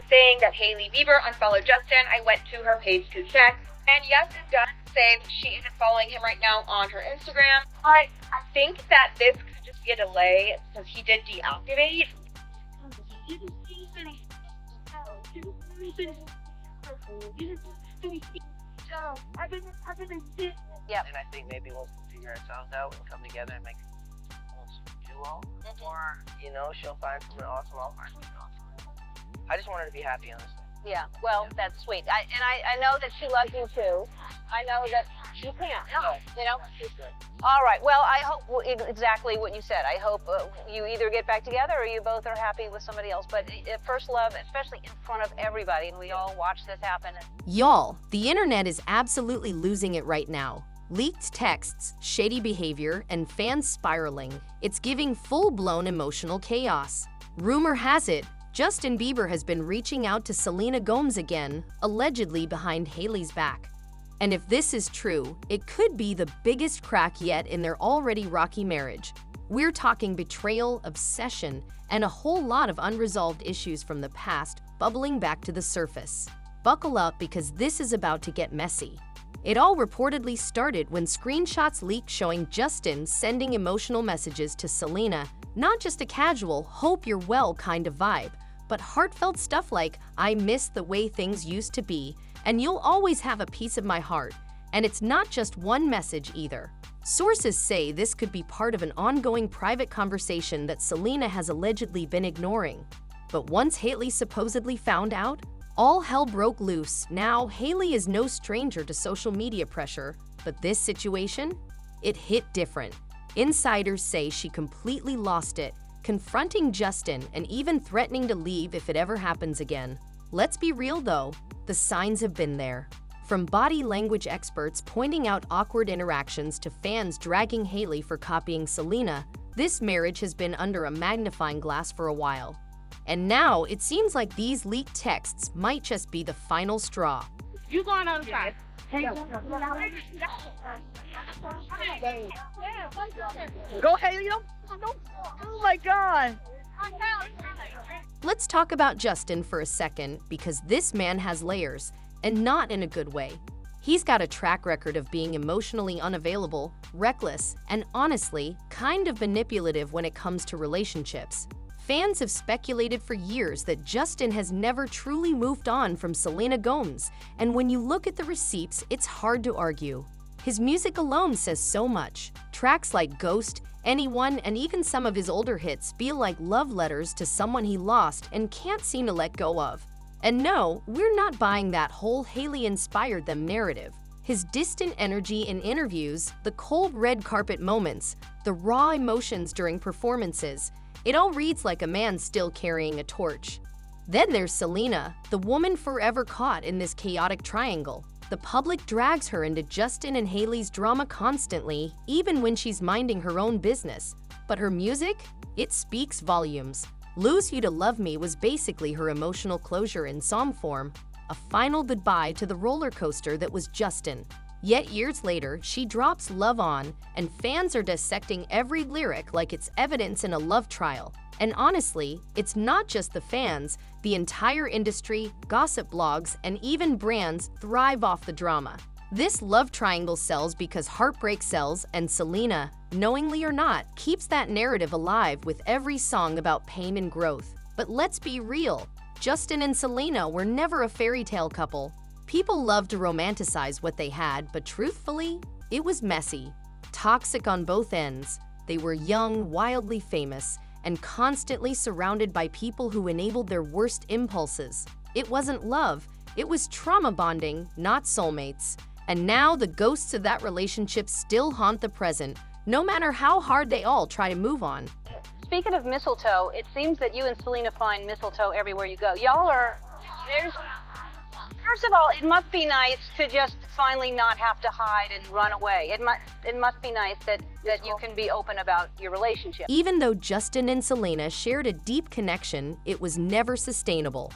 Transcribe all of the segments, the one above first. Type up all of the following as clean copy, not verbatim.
saying that Hailey Bieber unfollowed Justin. I went to her page to check, and yes, it does say she isn't following him right now on her Instagram. But I think that this could just be a delay because he did deactivate. Yep. And I think maybe we'll figure ourselves out and come together and make a duo. Or, you know, she'll find someone awesome, I'll find someone awesome. I just want her to be happy, honestly. Yeah, well, that's sweet. I know that she loves you too. I know that you can't, you know? All right, well, I hope exactly what you said. I hope you either get back together or you both are happy with somebody else. But first love, especially in front of everybody, and we all watch this happen. Y'all, the internet is absolutely losing it right now. Leaked texts, shady behavior, and fans spiraling. It's giving full-blown emotional chaos. Rumor has it, Justin Bieber has been reaching out to Selena Gomez again, allegedly behind Hailey's back. And if this is true, it could be the biggest crack yet in their already rocky marriage. We're talking betrayal, obsession, and a whole lot of unresolved issues from the past bubbling back to the surface. Buckle up because this is about to get messy. It all reportedly started when screenshots leaked showing Justin sending emotional messages to Selena, not just a casual, hope you're well kind of vibe, but heartfelt stuff like, I miss the way things used to be, and you'll always have a piece of my heart. And it's not just one message either. Sources say this could be part of an ongoing private conversation that Selena has allegedly been ignoring. But once Hailey supposedly found out, all hell broke loose. Now, Hailey is no stranger to social media pressure, but this situation? It hit different. Insiders say she completely lost it, confronting Justin and even threatening to leave if it ever happens again. Let's be real though, the signs have been there. From body language experts pointing out awkward interactions to fans dragging Hailey for copying Selena, this marriage has been under a magnifying glass for a while. And now it seems like these leaked texts might just be the final straw. You going on the side. Go Hailey. Oh my God. Let's talk about Justin for a second because this man has layers, and not in a good way. He's got a track record of being emotionally unavailable, reckless, and honestly, kind of manipulative when it comes to relationships. Fans have speculated for years that Justin has never truly moved on from Selena Gomez, and when you look at the receipts, it's hard to argue. His music alone says so much. Tracks like Ghost, Anyone, and even some of his older hits feel like love letters to someone he lost and can't seem to let go of. And no, we're not buying that whole Hailey inspired them narrative. His distant energy in interviews, the cold red carpet moments, the raw emotions during performances, it all reads like a man still carrying a torch. Then there's Selena, the woman forever caught in this chaotic triangle. The public drags her into Justin and Hailey's drama constantly, even when she's minding her own business. But her music? It speaks volumes. Lose You to Love Me was basically her emotional closure in song form, a final goodbye to the roller coaster that was Justin. Yet years later, she drops Love On, and fans are dissecting every lyric like it's evidence in a love trial. And honestly, it's not just the fans, the entire industry, gossip blogs, and even brands thrive off the drama. This love triangle sells because heartbreak sells, and Selena, knowingly or not, keeps that narrative alive with every song about pain and growth. But let's be real, Justin and Selena were never a fairy tale couple. People love to romanticize what they had, but truthfully, it was messy. Toxic on both ends. They were young, wildly famous, and constantly surrounded by people who enabled their worst impulses. It wasn't love, it was trauma bonding, not soulmates. And now the ghosts of that relationship still haunt the present, no matter how hard they all try to move on. Speaking of mistletoe, it seems that you and Selena find mistletoe everywhere you go. Y'all are, first of all, it must be nice to just finally not have to hide and run away. It must be nice that you can be open about your relationship. Even though Justin and Selena shared a deep connection, it was never sustainable.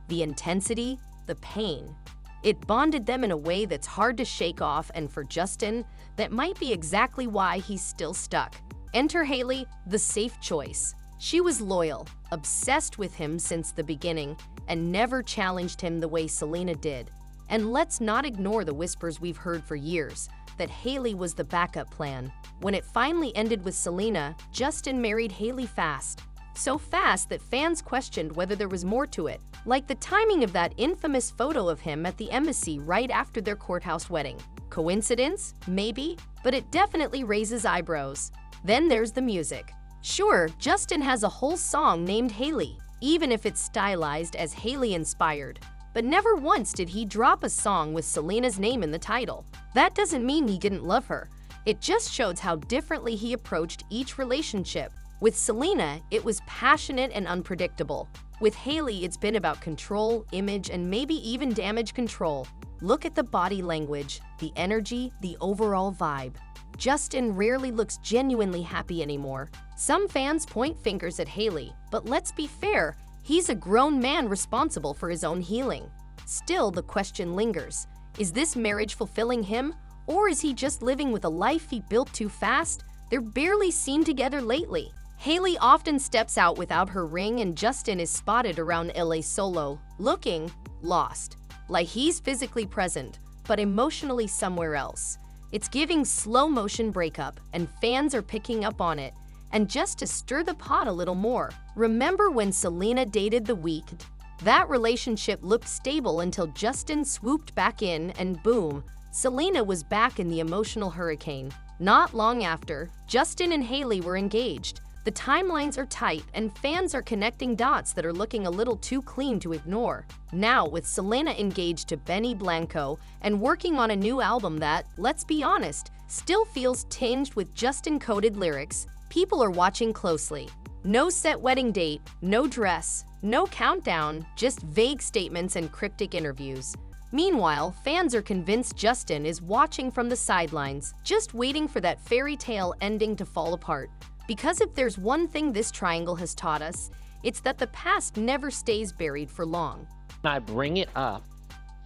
The intensity, the pain. It bonded them in a way that's hard to shake off, and for Justin, that might be exactly why he's still stuck. Enter Hailey, the safe choice. She was loyal, obsessed with him since the beginning, and never challenged him the way Selena did. And let's not ignore the whispers we've heard for years, that Hailey was the backup plan. When it finally ended with Selena, Justin married Hailey fast. So fast that fans questioned whether there was more to it, like the timing of that infamous photo of him at the embassy right after their courthouse wedding. Coincidence? Maybe, but it definitely raises eyebrows. Then there's the music. Sure, Justin has a whole song named Hailey, even if it's stylized as Hailey inspired. But never once did he drop a song with Selena's name in the title. That doesn't mean he didn't love her. It just shows how differently he approached each relationship. With Selena, it was passionate and unpredictable. With Hailey, it's been about control, image, and maybe even damage control. Look at the body language, the energy, the overall vibe. Justin rarely looks genuinely happy anymore. Some fans point fingers at Hailey, but let's be fair, he's a grown man responsible for his own healing. Still, the question lingers. Is this marriage fulfilling him, or is he just living with a life he built too fast? They're barely seen together lately. Hailey often steps out without her ring, and Justin is spotted around LA solo, looking lost. Like he's physically present, but emotionally somewhere else. It's giving slow motion breakup, and fans are picking up on it. And just to stir the pot a little more, remember when Selena dated The Weeknd? That relationship looked stable until Justin swooped back in, and boom, Selena was back in the emotional hurricane. Not long after, Justin and Hailey were engaged. The timelines are tight, and fans are connecting dots that are looking a little too clean to ignore. Now, with Selena engaged to Benny Blanco and working on a new album that, let's be honest, still feels tinged with Justin-coded lyrics, people are watching closely. No set wedding date, no dress, no countdown, just vague statements and cryptic interviews. Meanwhile, fans are convinced Justin is watching from the sidelines, just waiting for that fairy tale ending to fall apart. Because if there's one thing this triangle has taught us, it's that the past never stays buried for long. I bring it up,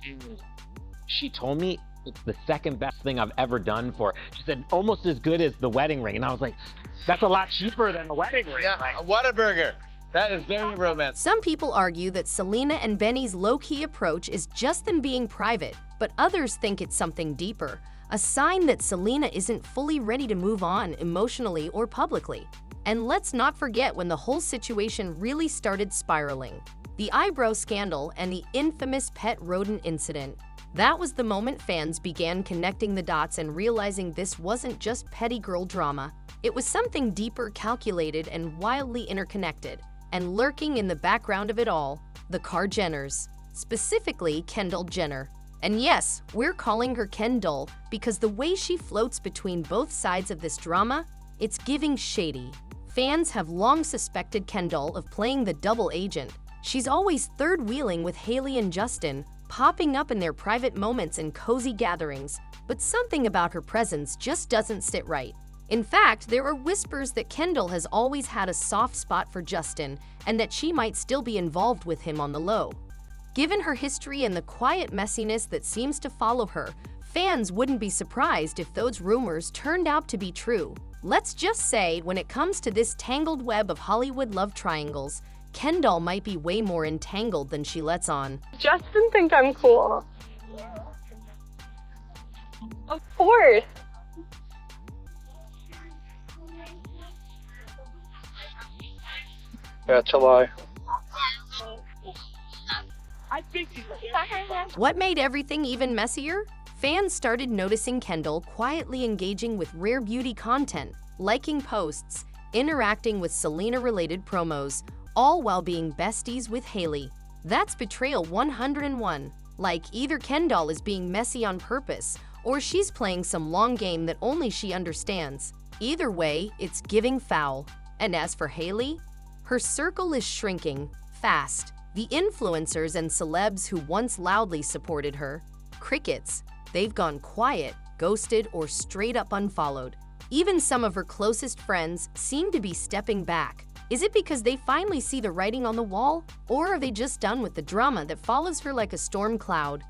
and she told me it's the second best thing I've ever done for her. She said, almost as good as the wedding ring. And I was like, that's a lot cheaper than the wedding ring. Yeah, Like, Whataburger. That is very romantic. Some people argue that Selena and Benny's low-key approach is just them being private, but others think it's something deeper. A sign that Selena isn't fully ready to move on emotionally or publicly. And let's not forget when the whole situation really started spiraling. The eyebrow scandal and the infamous pet rodent incident. That was the moment fans began connecting the dots and realizing this wasn't just petty girl drama. It was something deeper, calculated, and wildly interconnected. And lurking in the background of it all, the Kar-Jenners, specifically Kendall Jenner. And yes, we're calling her Kendall because the way she floats between both sides of this drama, it's giving shady. Fans have long suspected Kendall of playing the double agent. She's always third-wheeling with Hailey and Justin, popping up in their private moments and cozy gatherings, but something about her presence just doesn't sit right. In fact, there are whispers that Kendall has always had a soft spot for Justin and that she might still be involved with him on the low. Given her history and the quiet messiness that seems to follow her, fans wouldn't be surprised if those rumors turned out to be true. Let's just say, when it comes to this tangled web of Hollywood love triangles, Kendall might be way more entangled than she lets on. Justin think I'm cool. Of course. Yeah, July. What made everything even messier? Fans started noticing Kendall quietly engaging with rare beauty content, liking posts, interacting with Selena-related promos, all while being besties with Hailey. That's betrayal 101. Like, either Kendall is being messy on purpose, or she's playing some long game that only she understands. Either way, it's giving foul. And as for Hailey, her circle is shrinking fast. The influencers and celebs who once loudly supported her, crickets. They've gone quiet, ghosted, or straight up unfollowed. Even some of her closest friends seem to be stepping back. Is it because they finally see the writing on the wall? Or are they just done with the drama that follows her like a storm cloud?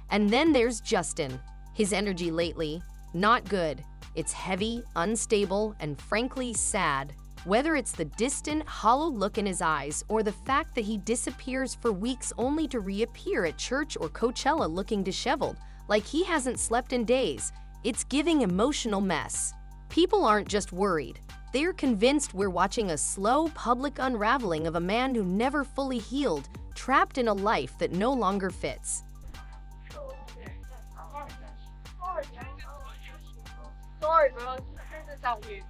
And then there's Justin. His energy lately, not good. It's heavy, unstable, and frankly sad. Whether it's the distant, hollow look in his eyes or the fact that he disappears for weeks only to reappear at church or Coachella looking disheveled, like he hasn't slept in days, it's giving emotional mess. People aren't just worried. They're convinced we're watching a slow, public unraveling of a man who never fully healed, trapped in a life that no longer fits. Sorry, bro. This is how we